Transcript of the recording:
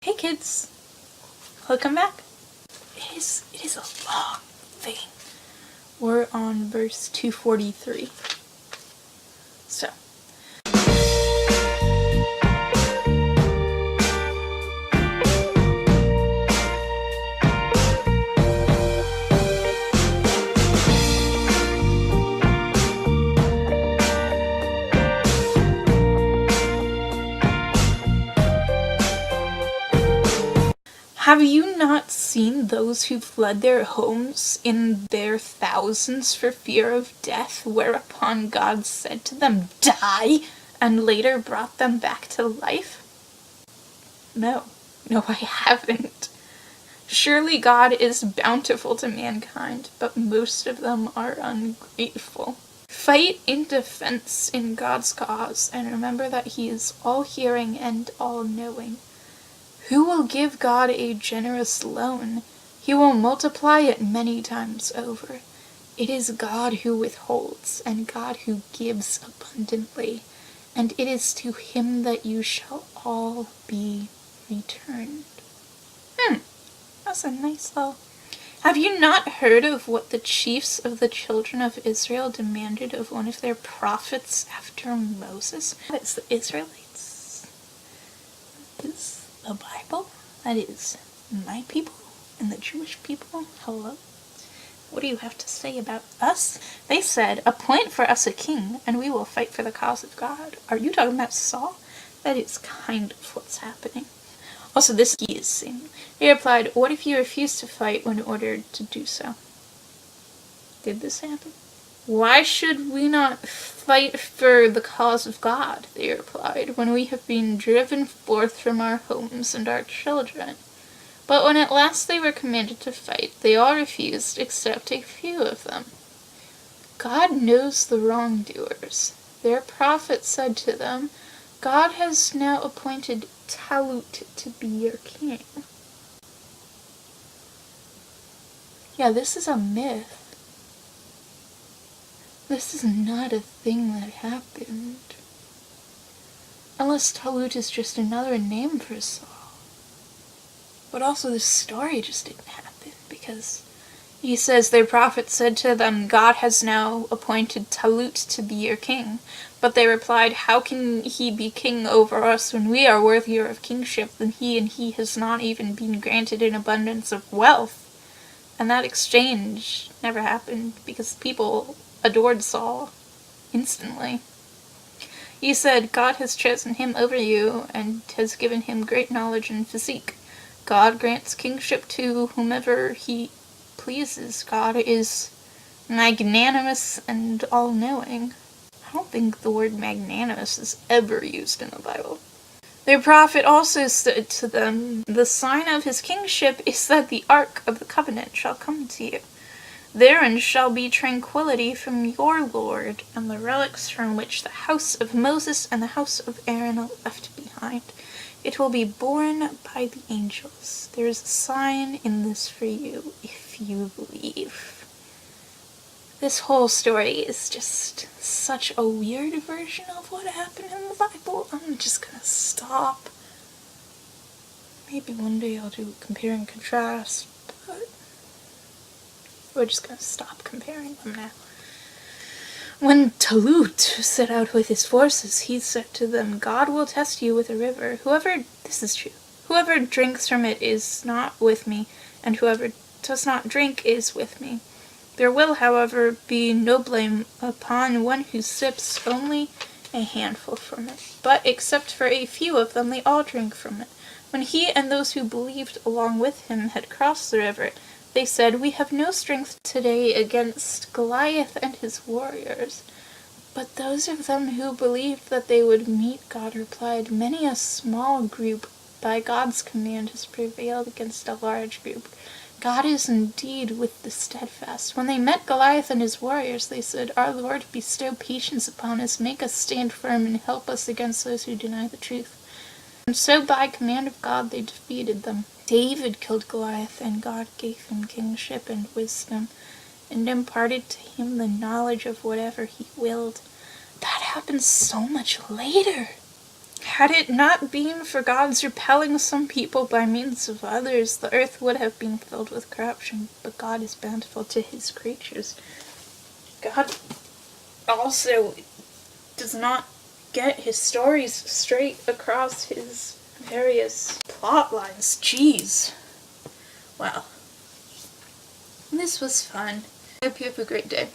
Hey kids, welcome back. It is a long thing. We're on verse 243. So, have you not seen those who fled their homes in their thousands for fear of death, whereupon God said to them, "Die," and later brought them back to life? No, I haven't. Surely God is bountiful to mankind, but most of them are ungrateful. Fight in defense in God's cause, and remember that He is all-hearing and all-knowing. Who will give God a generous loan? He will multiply it many times over. It is God who withholds, and God who gives abundantly, and it is to Him that you shall all be returned. That's a nice little... Have you not heard of what the chiefs of the children of Israel demanded of one of their prophets after Moses? That is the Israelites. Is the Bible? That is my people and the Jewish people. Hello? What do you have to say about us? They said, "Appoint for us a king, and we will fight for the cause of God." Are you talking about Saul? That is kind of what's happening. Also, this key is Samuel. He replied, "What if you refuse to fight when ordered to do so?" Did this happen? "Why should we not fight for the cause of God," they replied, "when we have been driven forth from our homes and our children?" But when at last they were commanded to fight, they all refused except a few of them. God knows the wrongdoers. Their prophet said to them, "God has now appointed Talut to be your king." Yeah, this is a myth. This is not a thing that happened. Unless Talut is just another name for Saul. But also this story just didn't happen, because he says their prophet said to them, "God has now appointed Talut to be your king." But they replied, "How can he be king over us when we are worthier of kingship than he, and he has not even been granted an abundance of wealth?" And that exchange never happened, because people adored Saul instantly. He said, "God has chosen him over you, and has given him great knowledge and physique. God grants kingship to whomever he pleases. God is magnanimous and all-knowing." I don't think the word magnanimous is ever used in the Bible. Their prophet also said to them, "The sign of his kingship is that the ark of the covenant shall come to you. Therein shall be tranquility from your Lord, and the relics from which the house of Moses and the house of Aaron are left behind. It will be borne by the angels. There is a sign in this for you, if you believe." This whole story is just such a weird version of what happened in the Bible. I'm just gonna stop. Maybe one day I'll do compare and contrast, but we're just gonna stop comparing them now. When Talut set out with his forces, he said to them, "God will test you with a river. This is true. Whoever drinks from it is not with me, and whoever does not drink is with me. There will, however, be no blame upon one who sips only a handful from it. But except for a few of them, they all drank from it. When he and those who believed along with him had crossed the river, they said, 'We have no strength today against Goliath and his warriors.' But those of them who believed that they would meet God replied, 'Many a small group, by God's command, has prevailed against a large group. God is indeed with the steadfast.' When they met Goliath and his warriors, they said, 'Our Lord, bestow patience upon us, make us stand firm, and help us against those who deny the truth.' And so by command of God they defeated them. David killed Goliath, and God gave him kingship and wisdom, and imparted to him the knowledge of whatever he willed." That happened so much later. had it not been for God's repelling some people by means of others, the earth would have been filled with corruption, but God is bountiful to his creatures. God also does not get his stories straight across his various plot lines. Jeez. Well, this was fun. I hope you have a great day.